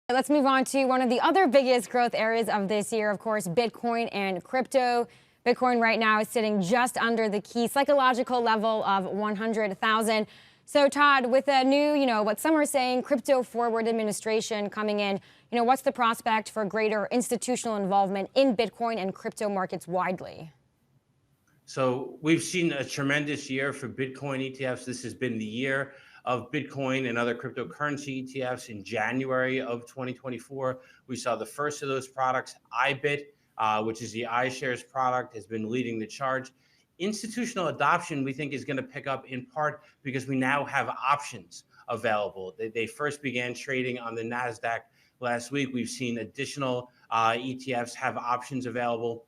Let's move on to one of the other biggest growth areas of this year, of course, Bitcoin and crypto. Bitcoin right now is sitting just under the key psychological level of 100,000. So, Todd, with a new, what some are saying, crypto forward administration coming in, what's the prospect for greater institutional involvement in Bitcoin and crypto markets widely? So we've seen a tremendous year for Bitcoin ETFs. This has been the year of Bitcoin and other cryptocurrency ETFs. In January of 2024, we saw the first of those products, IBIT, which is the iShares product, has been leading the charge. Institutional adoption, we think, is going to pick up in part because we now have options available. They first began trading on the NASDAQ last week. We've seen additional ETFs have options available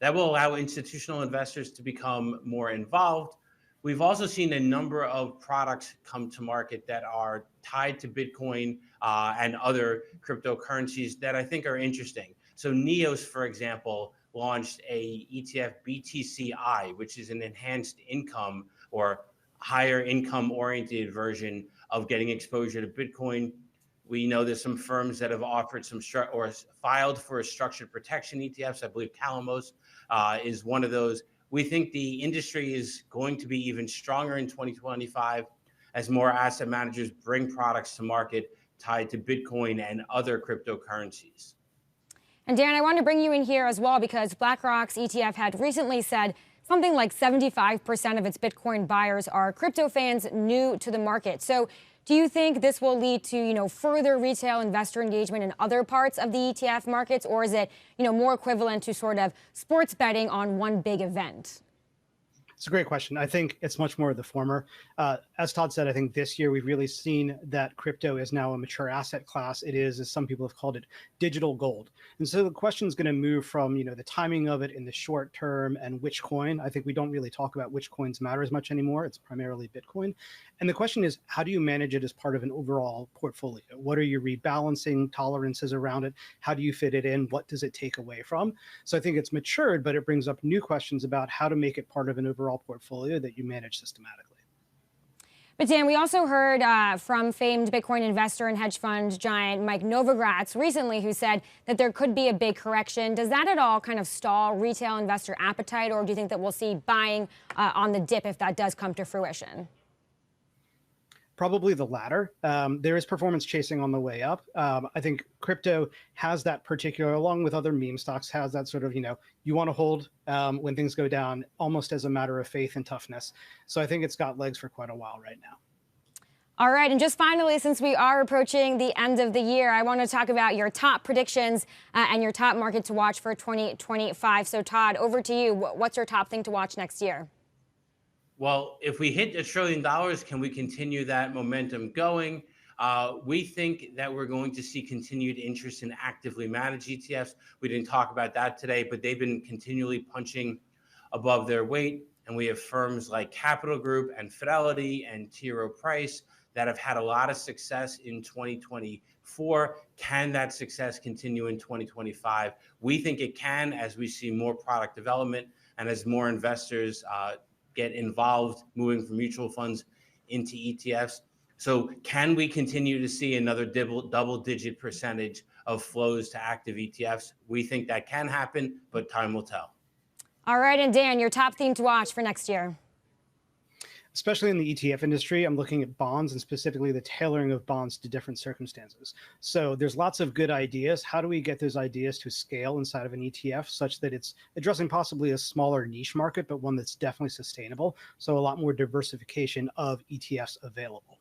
that will allow institutional investors to become more involved. We've also seen a number of products come to market that are tied to Bitcoin and other cryptocurrencies that I think are interesting. So Neos, for example, launched a ETF BTCI, which is an enhanced income or higher income oriented version of getting exposure to Bitcoin. We know there's some firms that have offered some or filed for a structured protection ETFs. I believe Calamos is one of those. We think the industry is going to be even stronger in 2025 as more asset managers bring products to market tied to Bitcoin and other cryptocurrencies. And Dan, I want to bring you in here as well because BlackRock's ETF had recently said something like 75% of its Bitcoin buyers are crypto fans new to the market. So do you think this will lead to, further retail investor engagement in other parts of the ETF markets, or is it, more equivalent to sort of sports betting on one big event? It's a great question. I think it's much more of the former. As Todd said, I think this year we've really seen that crypto is now a mature asset class. It is, as some people have called it, digital gold. And so the question is going to move from, the timing of it in the short term and which coin. I think we don't really talk about which coins matter as much anymore. It's primarily Bitcoin. And the question is, how do you manage it as part of an overall portfolio? What are your rebalancing tolerances around it? How do you fit it in? What does it take away from? So I think it's matured, but it brings up new questions about how to make it part of an overall portfolio that you manage systematically. But Dan, we also heard from famed Bitcoin investor and hedge fund giant Mike Novogratz recently, who said that there could be a big correction. Does that at all kind of stall retail investor appetite, or do you think that we'll see buying on the dip if that does come to fruition? Probably the latter. There is performance chasing on the way up. I think crypto has that particular, along with other meme stocks, has that sort of, you want to hold when things go down almost as a matter of faith and toughness. So I think it's got legs for quite a while right now. All right. And just finally, since we are approaching the end of the year, I want to talk about your top predictions and your top market to watch for 2025. So Todd, over to you. What's your top thing to watch next year? Well, if we hit $1 trillion, can we continue that momentum going? We think that we're going to see continued interest in actively managed ETFs. We didn't talk about that today, but they've been continually punching above their weight. And we have firms like Capital Group and Fidelity and T. Rowe Price that have had a lot of success in 2024. Can that success continue in 2025? We think it can, as we see more product development and as more investors get involved moving from mutual funds into ETFs. So can we continue to see another double-digit percentage of flows to active ETFs? We think that can happen, but time will tell. All right. And Dan, your top theme to watch for next year? Especially in the ETF industry, I'm looking at bonds and specifically the tailoring of bonds to different circumstances. So there's lots of good ideas. How do we get those ideas to scale inside of an ETF such that it's addressing possibly a smaller niche market, but one that's definitely sustainable? So a lot more diversification of ETFs available.